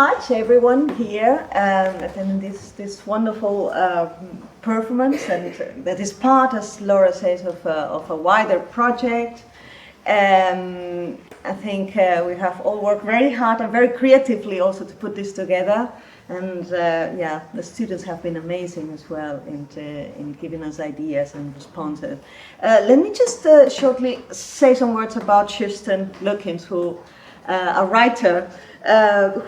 much, everyone here attending this wonderful performance, and that is part, as Laura says, of a wider project. I think we have all worked very hard and very creatively also to put this together. And yeah, the students have been amazing as well in giving us ideas and responses. Let me just shortly say some words about Kirsten Lukins, who a writer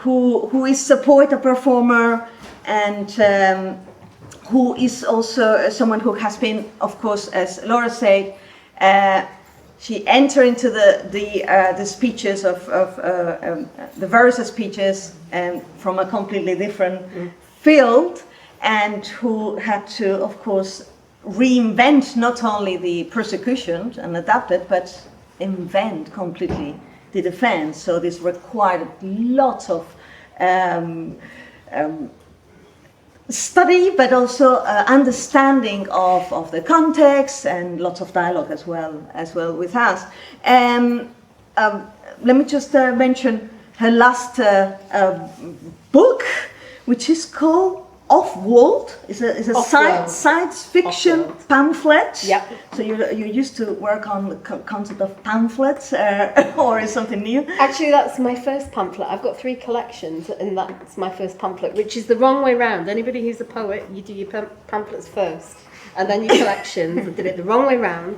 who is a poet, a performer, and who is also someone who has been, of course, as Laura said, she entered into the speeches of the Verres speeches and from a completely different field, and who had to, of course, reinvent not only the persecution and adapt it, but invent completely the defense. So this required lots of study, but also understanding of the context, and lots of dialogue as well with us. Let me just mention her last book, which is called Off-World. It's a science fiction pamphlet. Yep. So you used to work on the concept of pamphlets, or is something new? Actually, that's my first pamphlet. I've got 3 collections, and that's my first pamphlet, which is the wrong way round. Anybody who's a poet, you do your pamphlets first, and then your collections. I did it the wrong way round.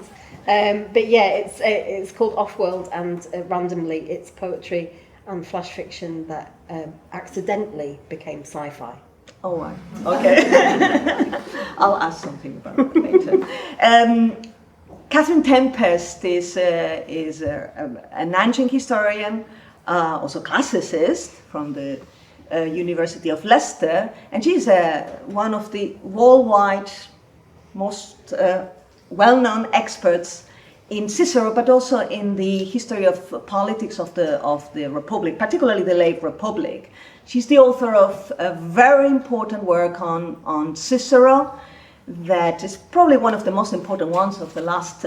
But yeah, it's called Off-World, and randomly it's poetry and flash fiction that accidentally became sci-fi. Oh, right. Okay. I'll ask something about it later. Catherine Tempest is an ancient historian, also classicist from the University of Leicester, and she's one of the worldwide most well-known experts in Cicero, but also in the history of politics of the Republic, particularly the late Republic. She's the author of a very important work on Cicero that is probably one of the most important ones of the last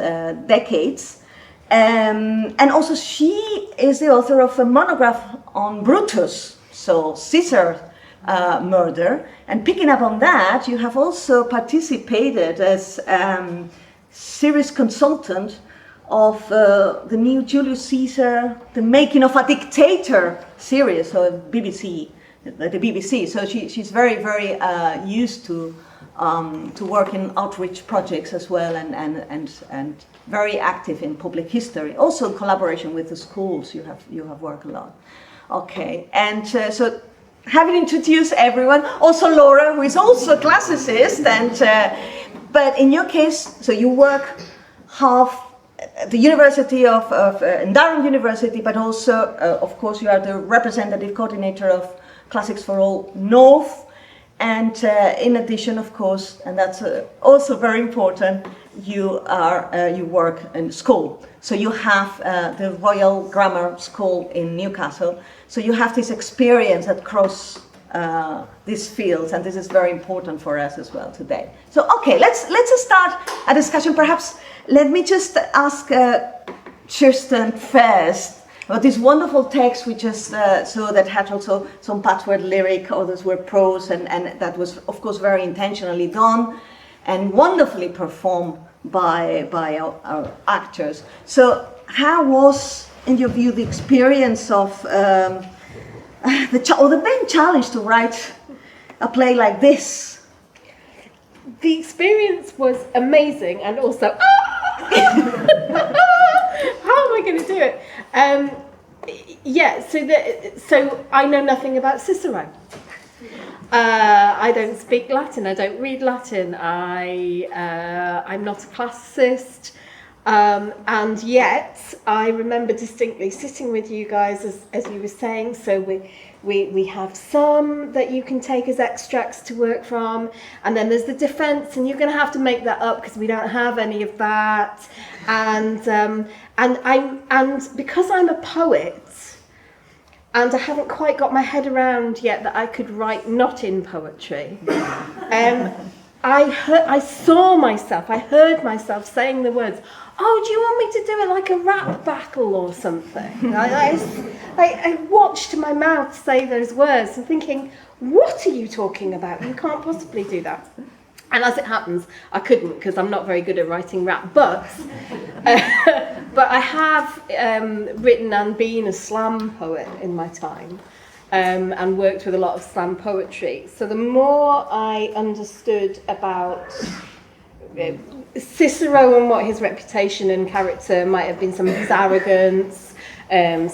decades. And also she is the author of a monograph on Brutus, so Caesar's murder. And picking up on that, you have also participated as series consultant of the new Julius Caesar, The Making of a Dictator series, so BBC, the BBC. So she's very, very used to work in outreach projects as well, and very active in public history. Also in collaboration with the schools, you have worked a lot. Okay, and so having introduced everyone, also Laura, who is also a classicist, and but in your case, so you work half at the University of Durham University, but also, of course, you are the representative coordinator of Classics for All North, and in addition, of course, and that's also very important, you work in school. So you have the Royal Grammar School in Newcastle. So you have this experience across these fields, and this is very important for us as well today. So okay, let's start a discussion. Perhaps let me just ask Kirsten first about this wonderful text we just saw that had also some parts were lyric, others were prose, and that was of course very intentionally done and wonderfully performed by our actors. So how was, in your view, the experience of the main challenge to write a play like this? The experience was amazing, and also, how am I going to do it? Yeah, so I know nothing about Cicero. I don't speak Latin. I don't read Latin. I'm not a classicist. And yet, I remember distinctly sitting with you guys, as you were saying. So we have some that you can take as extracts to work from, and then there's the defence, and you're going to have to make that up because we don't have any of that. And because I'm a poet, and I haven't quite got my head around yet that I could write not in poetry. I saw myself, I heard myself saying the words, "Oh, do you want me to do it like a rap battle or something?" I watched my mouth say those words and thinking, what are you talking about? You can't possibly do that. And as it happens, I couldn't, because I'm not very good at writing rap, but I have written and been a slam poet in my time. And worked with a lot of slam poetry. So the more I understood about Cicero and what his reputation and character might have been, some of his arrogance,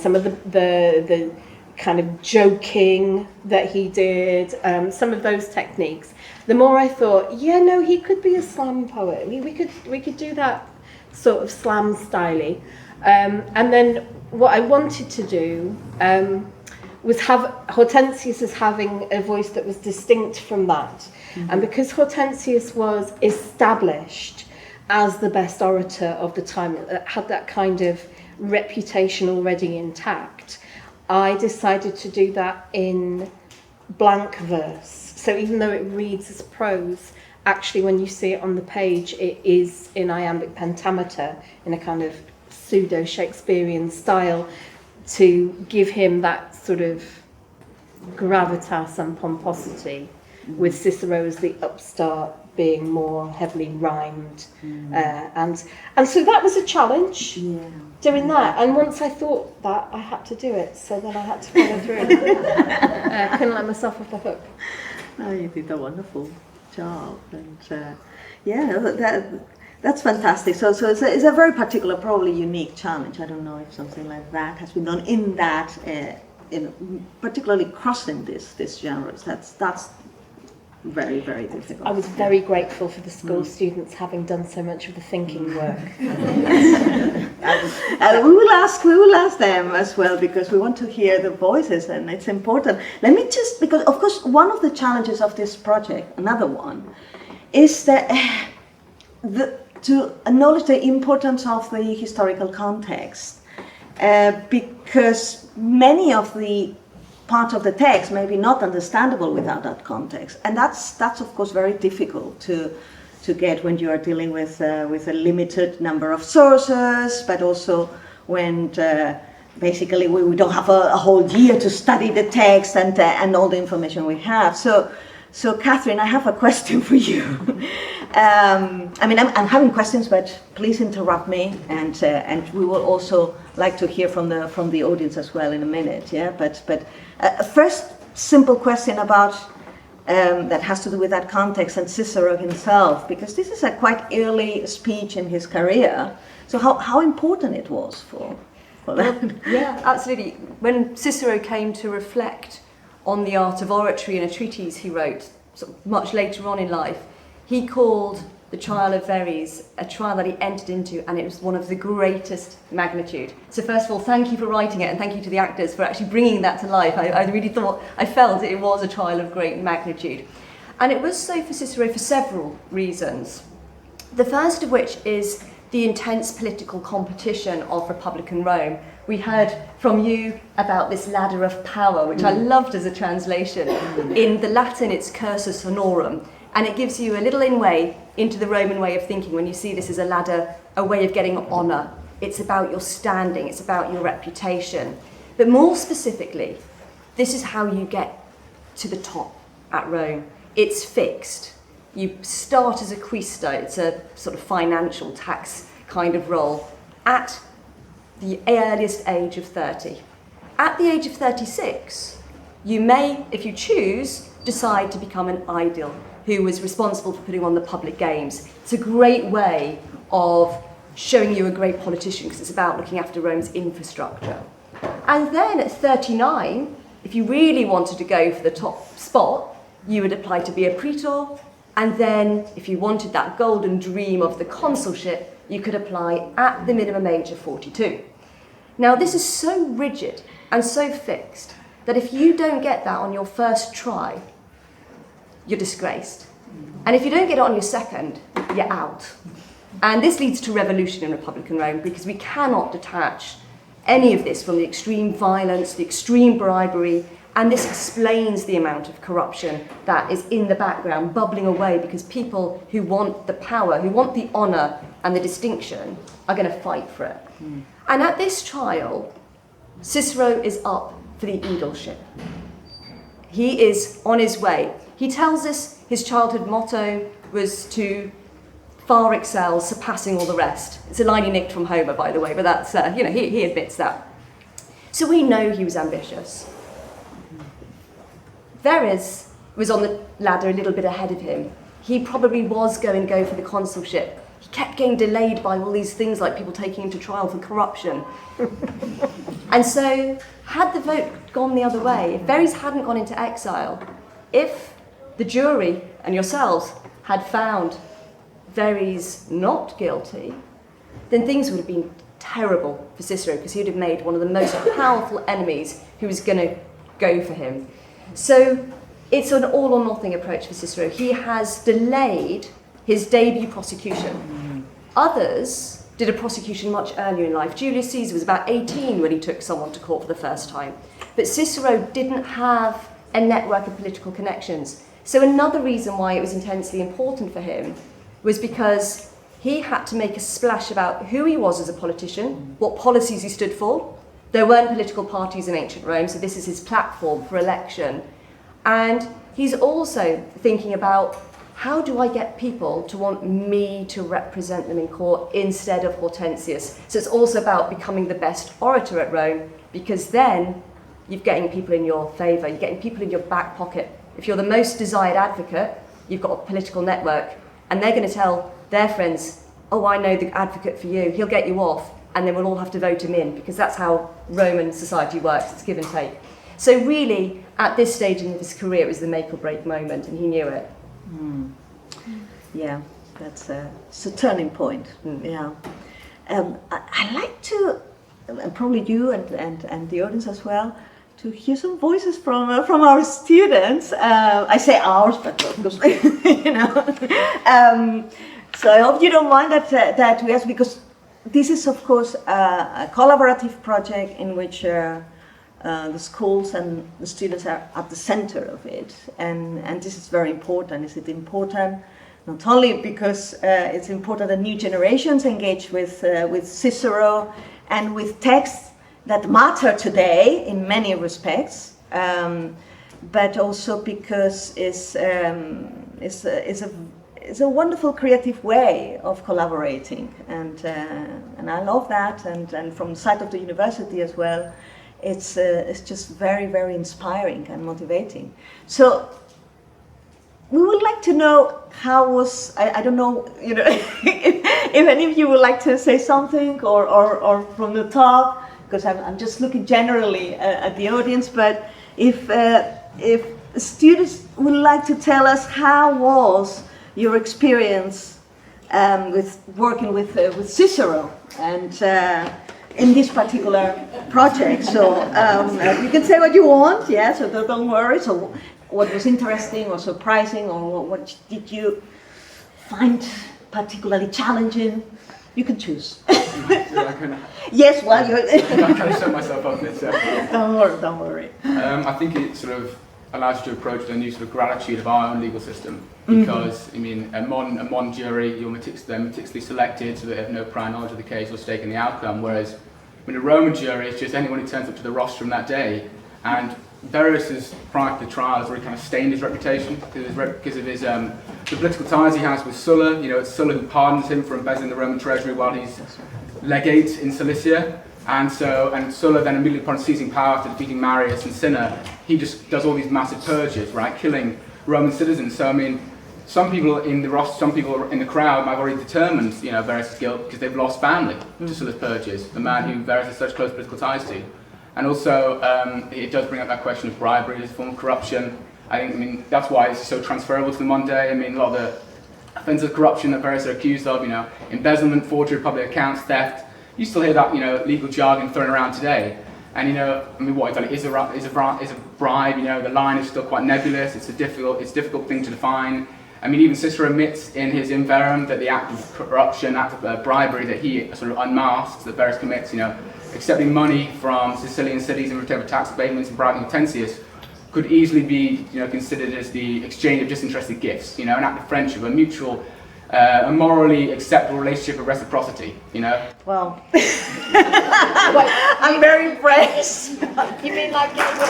some of the kind of joking that he did, some of those techniques, the more I thought, yeah, no, he could be a slam poet. We could do that sort of slam styly. And then what I wanted to do was have Hortensius as having a voice that was distinct from that. Mm-hmm. And because Hortensius was established as the best orator of the time, had that kind of reputation already intact, I decided to do that in blank verse. So even though it reads as prose, actually when you see it on the page, it is in iambic pentameter, in a kind of pseudo-Shakespearean style, to give him that sort of gravitas and pomposity, with Cicero as the upstart being more heavily rhymed. And so that was a challenge, doing that. And once I thought that, I had to do it. So then I had to follow through. Couldn't let myself off the hook. Oh, you did a wonderful job. And that's fantastic. So it's a very particular, probably unique challenge. I don't know if something like that has been done in that, particularly crossing this genres. That's very, very difficult. I was very grateful for the school students having done so much of the thinking work. We will ask them as well, because we want to hear the voices, and it's important. Let me just, because of course one of the challenges of this project, another one, is that to acknowledge the importance of the historical context, because many of the part of the text may be not understandable without that context, and that's of course very difficult to get when you are dealing with a limited number of sources, but also when basically we don't have a whole year to study the text and all the information we have. So Catherine, I have a question for you. I mean, I'm having questions, but please interrupt me, and we will also like to hear from the audience as well in a minute. Yeah, but first simple question about that has to do with that context and Cicero himself, because this is a quite early speech in his career. So how important it was for that? Yeah, absolutely. When Cicero came to reflect on the art of oratory in a treatise he wrote sort of much later on in life, he called the trial of Verres a trial that he entered into, and it was one of the greatest magnitude. So first of all, thank you for writing it, and thank you to the actors for actually bringing that to life. I felt it was a trial of great magnitude. And it was so for Cicero for several reasons. The first of which is the intense political competition of Republican Rome. We heard from you about this ladder of power, which I loved as a translation. In the Latin, it's cursus honorum, and it gives you a little inway into the Roman way of thinking when you see this as a ladder, a way of getting honour. It's about your standing, it's about your reputation. But more specifically, this is how you get to the top at Rome. It's fixed. You start as a quaestor, it's a sort of financial tax kind of role, at the earliest age of 30. At the age of 36, you may, if you choose, decide to become an aedile, who was responsible for putting on the public games. It's a great way of showing you a great politician, because it's about looking after Rome's infrastructure. And then at 39, if you really wanted to go for the top spot, you would apply to be a praetor, and then if you wanted that golden dream of the consulship, you could apply at the minimum age of 42. Now, this is so rigid and so fixed that if you don't get that on your first try, you're disgraced. And if you don't get it on your second, you're out. And this leads to revolution in Republican Rome, because we cannot detach any of this from the extreme violence, the extreme bribery, And this explains the amount of corruption that is in the background, bubbling away, because people who want the power, who want the honour and the distinction, are going to fight for it. And at this trial, Cicero is up for the aedileship. He is on his way. He tells us his childhood motto was to far excel, surpassing all the rest. It's a line he nicked from Homer, by the way, but that's, he admits that. So we know he was ambitious. Verres was on the ladder a little bit ahead of him. He probably was going to go for the consulship. He kept getting delayed by all these things like people taking him to trial for corruption. And so, had the vote gone the other way, if Verres hadn't gone into exile, if the jury and yourselves had found Verres not guilty, then things would have been terrible for Cicero, because he would have made one of the most powerful enemies who was going to go for him. So it's an all or nothing approach for Cicero. He has delayed his debut prosecution. Others did a prosecution much earlier in life. Julius Caesar was about 18 when he took someone to court for the first time. But Cicero didn't have a network of political connections. So another reason why it was intensely important for him was because he had to make a splash about who he was as a politician, what policies he stood for. There weren't political parties in ancient Rome, so this is his platform for election. And he's also thinking about, how do I get people to want me to represent them in court instead of Hortensius? So it's also about becoming the best orator at Rome, because then you're getting people in your favour, you're getting people in your back pocket. If you're the most desired advocate, you've got a political network, and they're going to tell their friends, oh, I know the advocate for you, he'll get you off, and then we'll all have to vote him in, because that's how Roman society works, it's give and take. So really, at this stage in his career, it was the make or break moment, and he knew it. Yeah, it's a turning point. Yeah, I like to, and probably you and the audience as well, to hear some voices from our students. I say ours, but of course, so I hope you don't mind that we ask, because this is of course a collaborative project in which the schools and the students are at the center of it, and this is very important. Is it important not only because it's important that new generations engage with Cicero and with texts that matter today in many respects, but also because it's a wonderful creative way of collaborating, and I love that, and from the side of the university as well. It's just very, very inspiring and motivating. So we would like to know how was, I don't know, if any of you would like to say something, or from the top, because I'm just looking generally at the audience, but if students would like to tell us how was your experience with working with Cicero, and in this particular project. So you can say what you want, yeah, so don't worry. So what was interesting or surprising, or what did you find particularly challenging? You can choose. Yes, well, I kind of set myself up this. Don't worry. I think it sort of allows you to approach a new sort of gratitude of our own legal system, because I mean, a modern jury, they're meticulously selected, so they have no prior knowledge of the case or stake in the outcome. Whereas, I mean, a Roman jury is just anyone who turns up to the rostrum that day. And Verres, prior to the trial, has already kind of stained his reputation because of his the political ties he has with Sulla. It's Sulla who pardons him for embezzling the Roman treasury while he's legate in Cilicia. And Sulla then immediately upon seizing power after defeating Marius and Cinna, he just does all these massive purges, right, killing Roman citizens. So I mean, some people in the crowd might have already determined, Verres' guilt because they've lost family to Sulla's purges, the man who Verres has such close political ties to. And also, it does bring up that question of bribery as a form of corruption. I mean, that's why it's so transferable to the modern day. I mean, a lot of the offences of corruption that Verres are accused of, embezzlement, forgery of public accounts, theft. You still hear that, legal jargon thrown around today. And what exactly is a bribe? The line is still quite nebulous. It's a difficult thing to define. I mean, even Cicero admits in his In Verum that the act of corruption, act of bribery that he sort of unmasks, that Verres commits, accepting money from Sicilian cities in return for tax abatements and bribing Hortensius, could easily be, considered as the exchange of disinterested gifts, an act of friendship, a mutual, a morally acceptable relationship of reciprocity, Well, I'm very impressed. You mean like giving the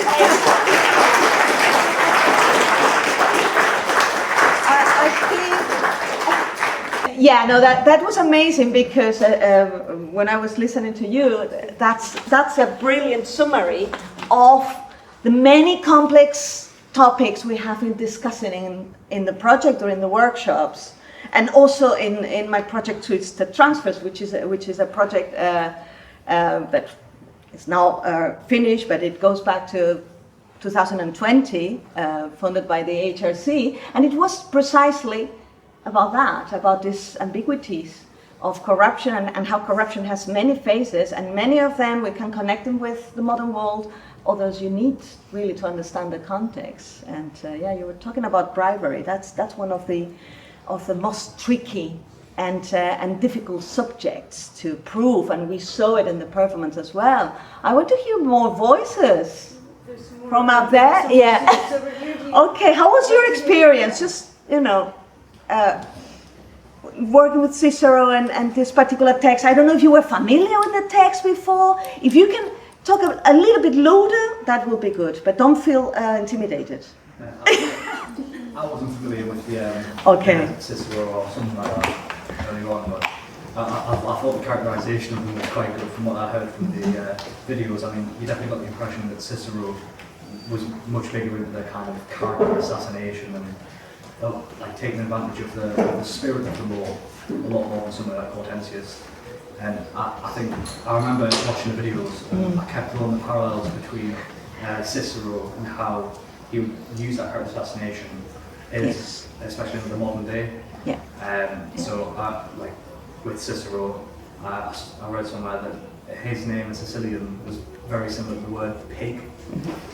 Yeah, no, that was amazing because when I was listening to you, that's a brilliant summary of the many complex topics we have been discussing in the project or in the workshops, and also in my project Twisted Transfers, which is a project that is now finished, but it goes back to 2020, funded by the HRC, and it was precisely about that, about these ambiguities of corruption and how corruption has many faces, and many of them we can connect them with the modern world, others you need really to understand the context. And yeah, you were talking about bribery. That's one of the most tricky and difficult subjects to prove, and we saw it in the performance as well. I want to hear more voices from up there. Yeah. Okay, how was your experience? Just, working with Cicero and this particular text. I don't know if you were familiar with the text before. If you can talk a little bit louder, that will be good, but don't feel intimidated. I wasn't familiar with the Cicero or something like that early on, but I thought the characterisation of them was quite good from what I heard from the videos. I mean, you definitely got the impression that Cicero was much bigger into the kind of character assassination and like taking advantage of the spirit of the law a lot more than something like Hortensius. And I think I remember watching the videos and I kept drawing the parallels between Cicero and how he would use that character assassination, especially in the modern day. Yeah. So like with Cicero, I read somewhere that his name in Sicilian was very similar to the word pig,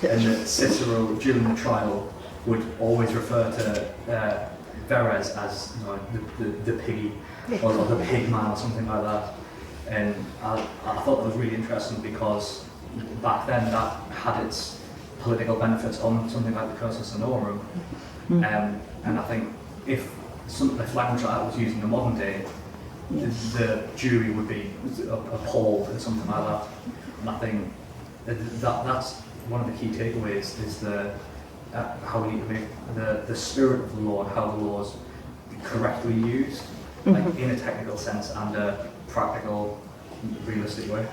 and that Cicero during the trial would always refer to Verres as the piggy or the pig man or something like that. And I thought that was really interesting because back then that had its political benefits on something like the Cursus Honorum. And I think if language like that was used in the modern day, the jury would be appalled at something like that. And I think that's one of the key takeaways is how we need to make the spirit of the law and how the law is correctly used, like in a technical sense and a practical, realistic way.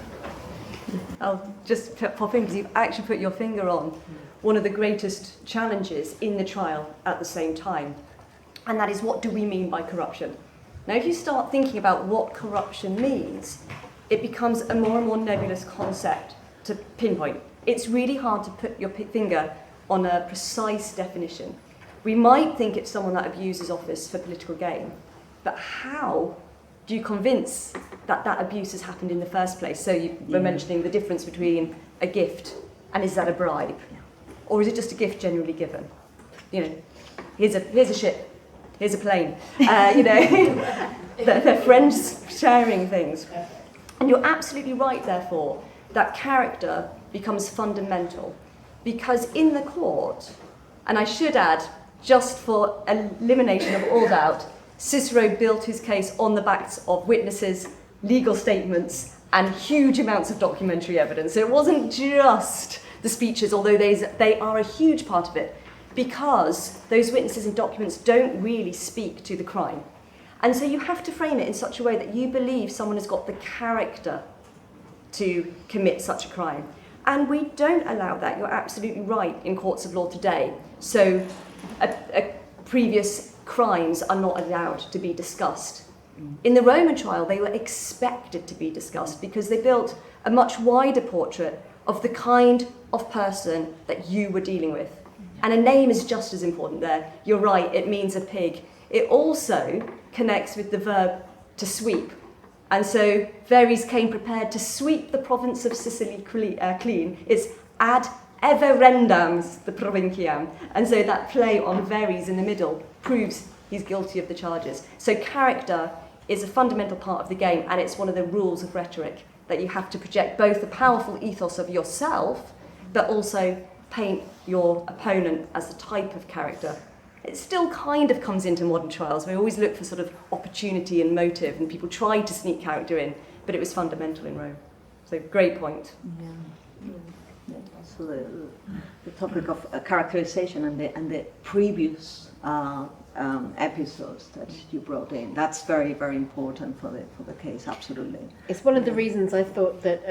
I'll just pop in because you've actually put your finger on one of the greatest challenges in the trial at the same time, and that is, what do we mean by corruption? Now, if you start thinking about what corruption means, it becomes a more and more nebulous concept to pinpoint. It's really hard to put your finger on a precise definition. We might think it's someone that abuses office for political gain, but how do you convince that that abuse has happened in the first place? So you were mentioning the difference between a gift and is that a bribe? Or is it just a gift generally given? Here's a ship, here's a plane. They're friends sharing things. And you're absolutely right, therefore, that character becomes fundamental. Because in the court, and I should add, just for elimination of all doubt, Cicero built his case on the backs of witnesses, legal statements, and huge amounts of documentary evidence. So it wasn't just the speeches, although they are a huge part of it, because those witnesses and documents don't really speak to the crime. And so you have to frame it in such a way that you believe someone has got the character to commit such a crime. And we don't allow that. You're absolutely right in courts of law today. So previous crimes are not allowed to be discussed. In the Roman trial, they were expected to be discussed because they built a much wider portrait of the kind of person that you were dealing with. And a name is just as important there. You're right, it means a pig. It also connects with the verb to sweep. And so Verres came prepared to sweep the province of Sicily clean. It's ad everendam the provinciam. And so that play on Verres in the middle proves he's guilty of the charges. So character is a fundamental part of the game, and it's one of the rules of rhetoric, that you have to project both the powerful ethos of yourself, but also paint your opponent as a type of character. It still kind of comes into modern trials. We always look for sort of opportunity and motive, and people try to sneak character in, but it was fundamental in Rome. So great point. So the topic of characterization and the previous episodes that you brought in, that's very, very important for the case, absolutely. It's one of the reasons I thought that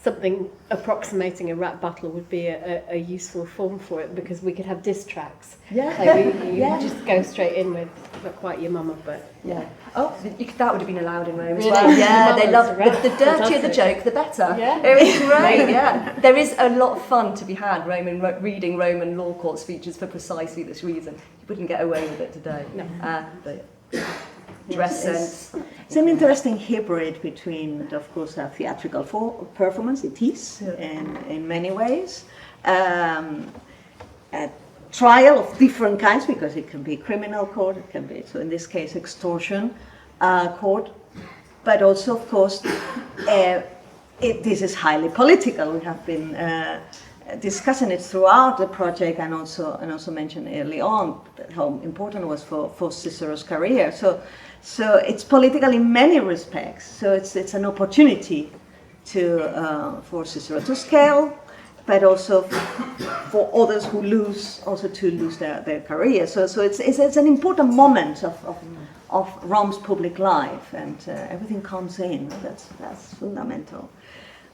something approximating a rap battle would be a useful form for it, because we could have diss tracks. Yeah. Like you just go straight in with not quite your mama, but Yeah. Oh, that would have been allowed in Rome as Really? well. Yeah, they Mamas, love right. the dirtier the Fantastic. joke, the better. Yeah. It was great. Yeah, there is a lot of fun to be had reading Roman law court speeches for precisely this reason. You wouldn't get away with it today. No. But dress sense. It's an interesting hybrid between, of course, a theatrical performance, it is, in many ways, a trial of different kinds, because it can be criminal court, it can be, so in this case, extortion court, but also, of course, this is highly political. We have been discussing it throughout the project, and also mentioned early on how important it was for Cicero's career. So it's political in many respects. So it's an opportunity for Cicero to scale, but also for others who lose their career. So it's an important moment of Rome's public life, and everything comes in. That's fundamental.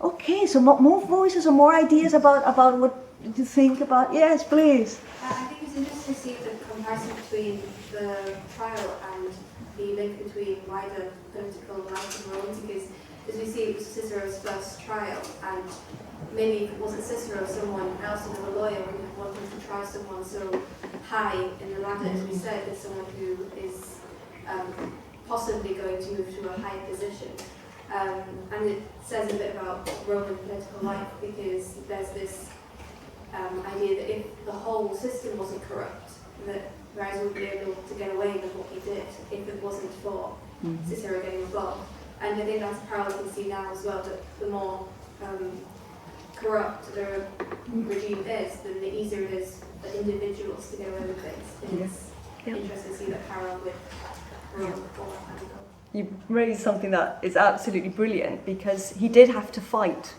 Okay, so more voices or more ideas about what you think about. Yes, please. I think it's interesting to see the comparison between the trial and the link between wider political life in Rome, because as we see, it was Cicero's first trial, and maybe if it wasn't Cicero, someone else, another lawyer, would have wanted to try someone so high in the ladder, as we said, as someone who is possibly going to move to a higher position. And it says a bit about Roman political life, because there's this idea that if the whole system wasn't corrupt, that Verres would be able to get away with what he did if it wasn't for Cicero getting involved. And I think that's a parallel we see now as well, that the more corrupt the regime is, then the easier it is for individuals to get away with things. And it's interesting to see that parallel with Rome before and ago. You raised something that is absolutely brilliant, because he did have to fight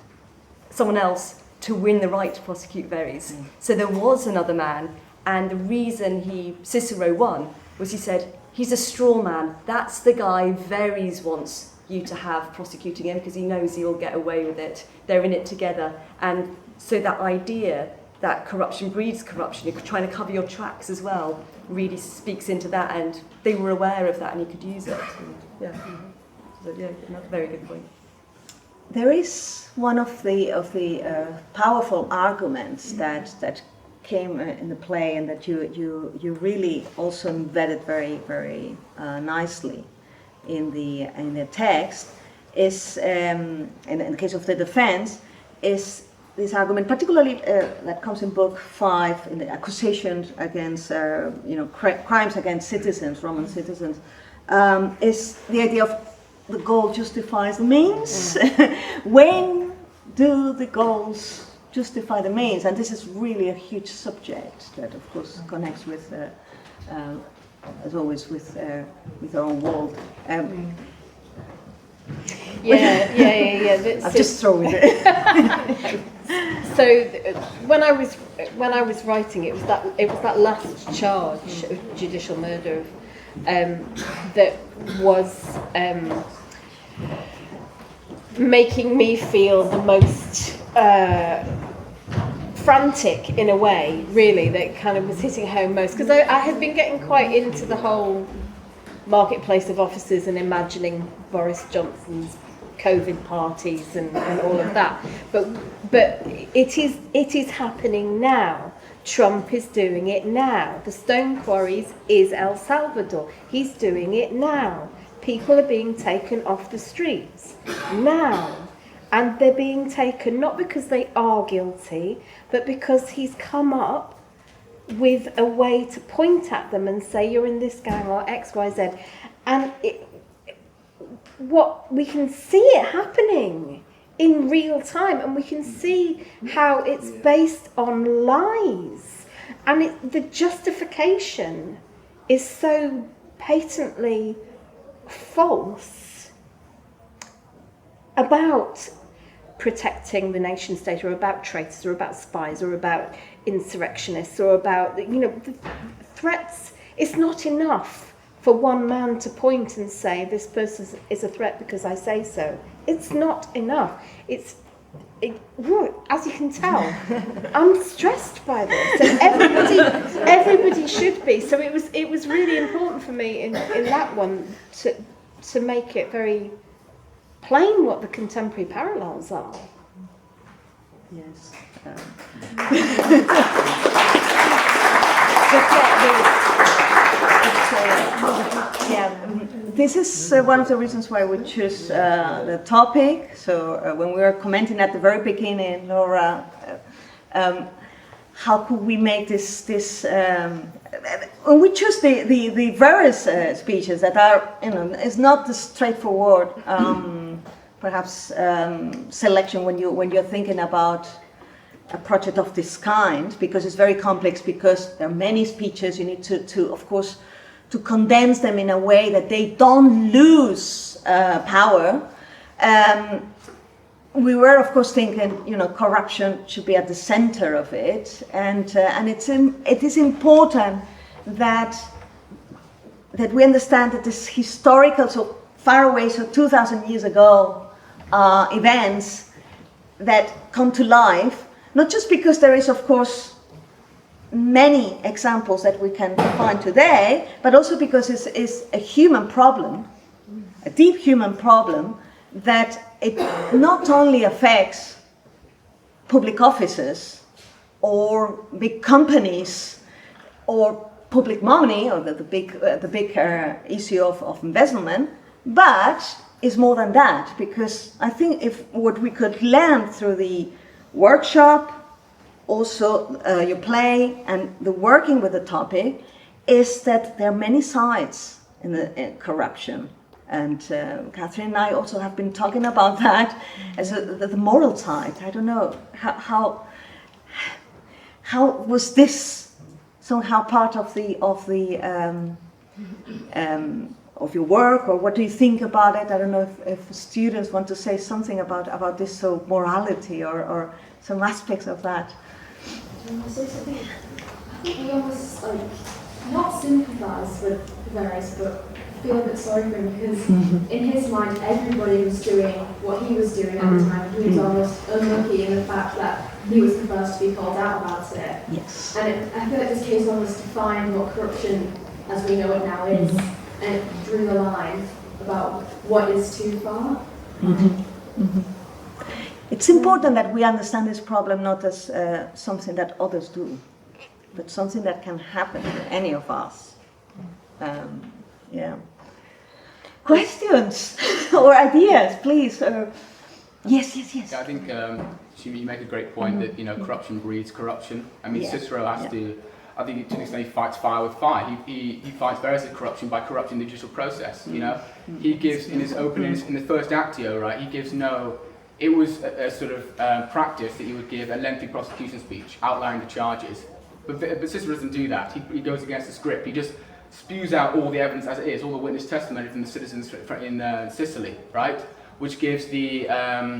someone else to win the right to prosecute Verres. So there was another man, and the reason Cicero won was he said, he's a straw man. That's the guy Verres wants you to have prosecuting him, because he knows he'll get away with it. They're in it together. And so that idea that corruption breeds corruption, you're trying to cover your tracks as well, really speaks into that, and they were aware of that and you could use it. So another very good point. There is one of the powerful arguments that came in the play, and that you really also embedded very, very nicely in the text, is in the case of the defense, is this argument, particularly that comes in Book 5, in the accusations against crimes against citizens, Roman citizens, is the idea of the goal justifies the means. When do the goals justify the means? And this is really a huge subject that, of course, connects with, as always, with our own world. Yeah. I'll just throw it. So when I was writing, it was that last charge of judicial murder that was making me feel the most frantic in a way, really, that kind of was hitting home most, because I had been getting quite into the whole marketplace of offices and imagining Boris Johnson's COVID parties and all of that, but it is happening now. Trump is doing it now. The Stone Quarries is El Salvador. He's doing it now. People are being taken off the streets now. And they're being taken not because they are guilty, but because he's come up with a way to point at them and say, you're in this gang or X, Y, Z. And what we can see it happening in real time, and we can see how it's based on lies, and the justification is so patently false about protecting the nation state, or about traitors, or about spies, or about insurrectionists, or about, the threats. It's not enough for one man to point and say this person is a threat because I say so. It's not enough. As you can tell, I'm stressed by this, and everybody should be. So it was really important for me in that one to make it very plain what the contemporary parallels are. Yes. This is one of the reasons why we choose the topic. So when we were commenting at the very beginning, Laura, how could we make this when we choose the various speeches that are, it's not the straightforward perhaps selection when you're thinking about a project of this kind, because it's very complex, because there are many speeches. You need to of course, to condense them in a way that they don't lose power. We were, of course, thinking, corruption should be at the center of it, and it is important that we understand that this historical, so far away, so 2,000 years ago, events that come to life, not just because there is, of course, many examples that we can find today, but also because it's a human problem, a deep human problem, that it not only affects public offices or big companies or public money, or the big issue of investment, but is more than that, because I think if what we could learn through the workshop, also your play, and the working with the topic, is that there are many sides in corruption. And Catherine and I also have been talking about that as the moral side. I don't know, how was this somehow part of your work, or what do you think about it? I don't know if students want to say something about this, so morality or some aspects of that. I think we almost not sympathise with Verres, but feel a bit sorry for him, because in his mind everybody was doing what he was doing at the time. He was almost unlucky in the fact that he was the first to be called out about it. Yes. And I feel like this case almost defined what corruption as we know it now is, and it drew the line about what is too far. It's important that we understand this problem not as something that others do, but something that can happen to any of us. Questions or ideas, please? Yes. Yeah, I think you make a great point that corruption breeds corruption. I mean, Cicero has to. I think to an extent he fights fire with fire. He fights Verres' corruption by corrupting the judicial process. He gives in his opening, in the first actio, right? He gives no. It was a sort of practice that he would give a lengthy prosecution speech outlining the charges. But Cicero doesn't do that. He goes against the script. He just spews out all the evidence as it is, all the witness testimony from the citizens in Sicily, right? Which gives the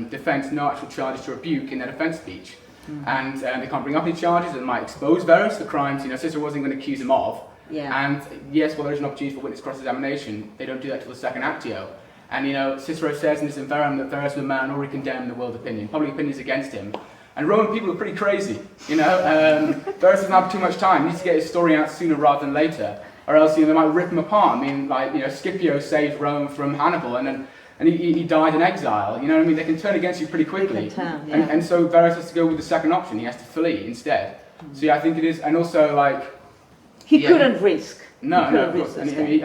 defence no actual charges to rebuke in their defence speech. And they can't bring up any charges that might expose Verres for crimes Cicero wasn't going to accuse him of. And yes, well, there is an opportunity for witness cross-examination. They don't do that till the second actio. And Cicero says in this environment that Verres was a man already condemned in the world opinion. Public opinion is against him. And Roman people are pretty crazy, Verres doesn't have too much time. He needs to get his story out sooner rather than later, or else they might rip him apart. I mean, Scipio saved Rome from Hannibal, and he died in exile. They can turn against you pretty quickly. And so Verres has to go with the second option. He has to flee instead. So I think it is, and also he couldn't risk. No, of course. I think he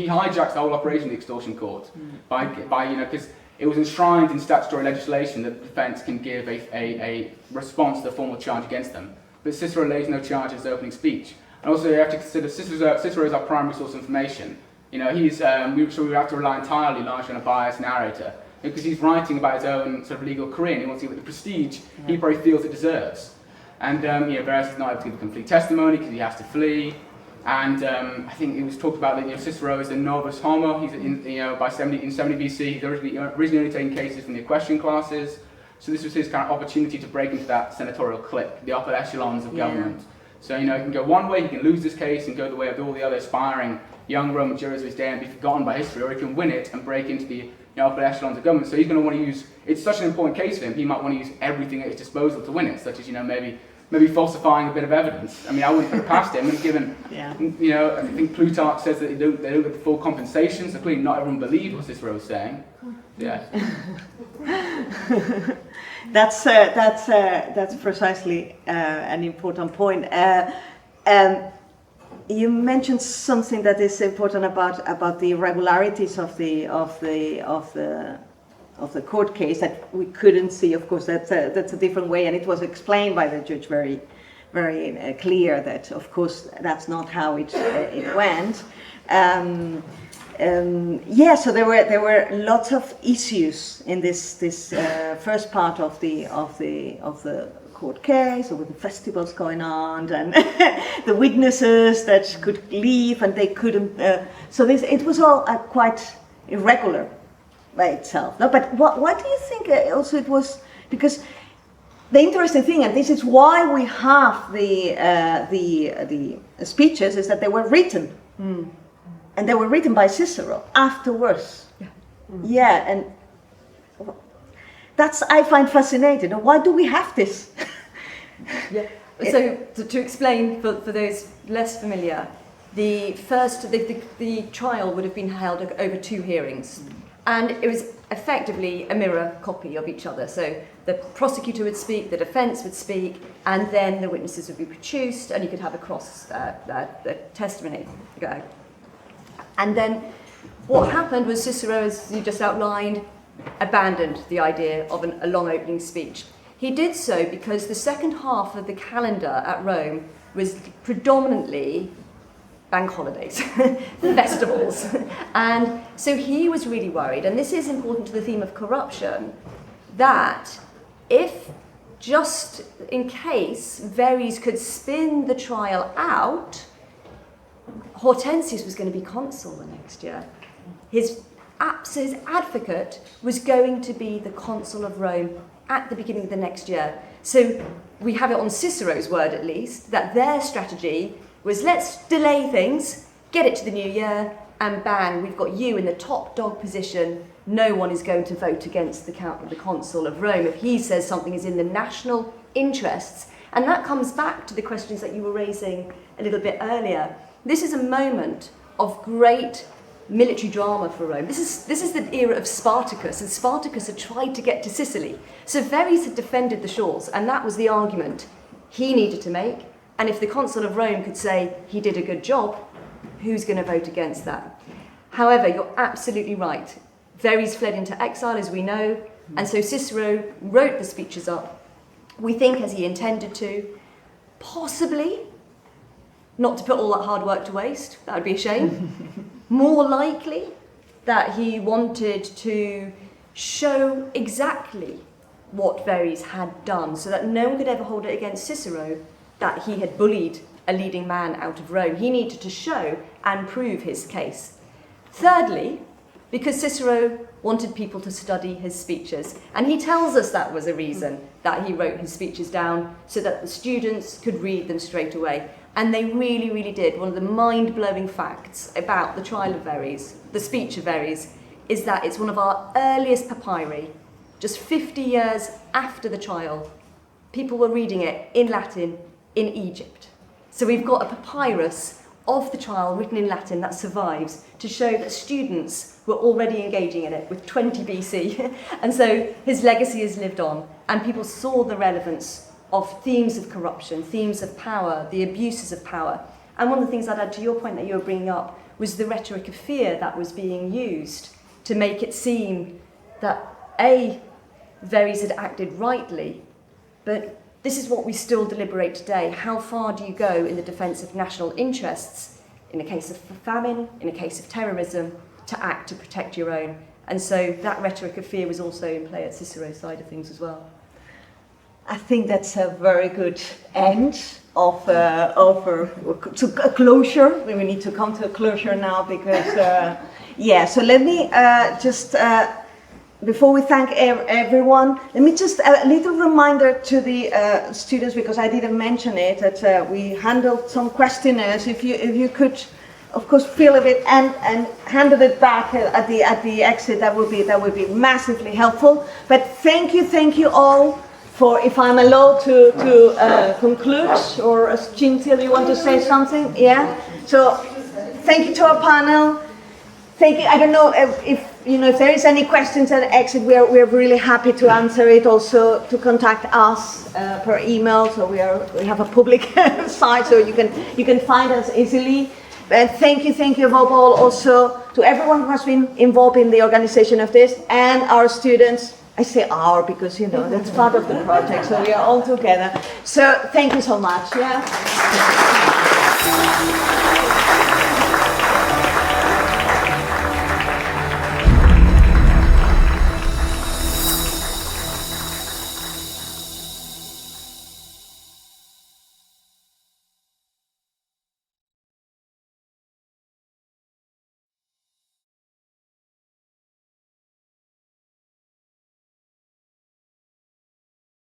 hijacks the whole operation of the extortion court by because it was enshrined in statutory legislation that the defence can give a response to the formal charge against them. But Cicero lays no charge in his opening speech. And also you have to consider Cicero is our primary source of information. We have to rely entirely largely on a biased narrator. because he's writing about his own sort of legal career and he wants to get the prestige he probably feels it deserves. And Verres is not able to give a complete testimony because he has to flee. And I think it was talked about that Cicero is the novus homo. He's in 70 BC. He's originally only taking cases from the equestrian classes. So this was his kind of opportunity to break into that senatorial clique, the upper echelons of government. So he can go one way, he can lose this case and go the way of all the other aspiring young Roman jurors of his day and be forgotten by history, or he can win it and break into the upper echelons of government. So he's going to want to use, it's such an important case for him, he might want to use everything at his disposal to win it, such as maybe falsifying a bit of evidence. I mean, I wouldn't put it past him, and given, I think Plutarch says that they don't get the full compensation, so clearly not everyone believed what Cicero was saying. Yeah. That's precisely an important point. You mentioned something that is important about the irregularities of the court case that we couldn't see. Of course, that's a different way, and it was explained by the judge very, very clear that, of course, that's not how it went. So there were lots of issues in this first part of the court case, with the festivals going on and the witnesses that could leave and they couldn't. It was all quite irregular by itself. No, but what do you think? Also, it was because the interesting thing, and this is why we have the speeches, is that they were written. And they were written by Cicero afterwards. And that's, I find fascinating. Why do we have this? So to explain for those less familiar, the trial would have been held over 2 hearings, and it was effectively a mirror copy of each other. So the prosecutor would speak, the defence would speak, and then the witnesses would be produced, and you could have a cross testimony. And then what happened was Cicero, as you just outlined, abandoned the idea of a long opening speech. He did so because the second half of the calendar at Rome was predominantly bank holidays, festivals. And so he was really worried, and this is important to the theme of corruption, that if, just in case, Verres could spin the trial out, Hortensius was going to be consul the next year. His advocate was going to be the consul of Rome at the beginning of the next year. So we have it on Cicero's word, at least, that their strategy was, let's delay things, get it to the new year, and bang, we've got you in the top dog position. No one is going to vote against the consul of Rome if he says something is in the national interests. And that comes back to the questions that you were raising a little bit earlier. This is a moment of great military drama for Rome. This is the era of Spartacus, and Spartacus had tried to get to Sicily. So Verres had defended the shores, and that was the argument he needed to make. And if the consul of Rome could say he did a good job, who's going to vote against that? However, you're absolutely right. Verres fled into exile, as we know, and so Cicero wrote the speeches up, we think as he intended to, possibly, not to put all that hard work to waste, that would be a shame. More likely that he wanted to show exactly what Verres had done so that no one could ever hold it against Cicero that he had bullied a leading man out of Rome. He needed to show and prove his case. Thirdly, because Cicero wanted people to study his speeches, and he tells us that was a reason that he wrote his speeches down so that the students could read them straight away. And they really, really did. One of the mind-blowing facts about the trial of Verres, the speech of Verres, is that it's one of our earliest papyri. Just 50 years after the trial, people were reading it in Latin in Egypt. So we've got a papyrus of the trial written in Latin that survives to show that students were already engaging in it with 20 BC. And so his legacy has lived on, and people saw the relevance of themes of corruption, themes of power, the abuses of power. And one of the things I'd add to your point that you were bringing up was the rhetoric of fear that was being used to make it seem that Verres had acted rightly, but this is what we still deliberate today. How far do you go in the defence of national interests, in a case of famine, in a case of terrorism, to act to protect your own? And so that rhetoric of fear was also in play at Cicero's side of things as well. I think that's a very good end of a closure. We need to come to a closure now because, so let me just, before we thank everyone, let me just, a little reminder to the students, because I didn't mention it, that we handled some questionnaires. If you could, of course, fill it and handle it back at the exit, that would be massively helpful. But thank you all. For, if I'm allowed to conclude, or Cynthia, you want to say something? Yeah. So, thank you to our panel. Thank you. I don't know if there is any questions at exit. We're really happy to answer it. Also, to contact us per email. So we have a public site, so you can find us easily. And thank you above all also to everyone who has been involved in the organization of this, and our students. I say our because, that's part of the project, so we are all together. So thank you so much. Yeah.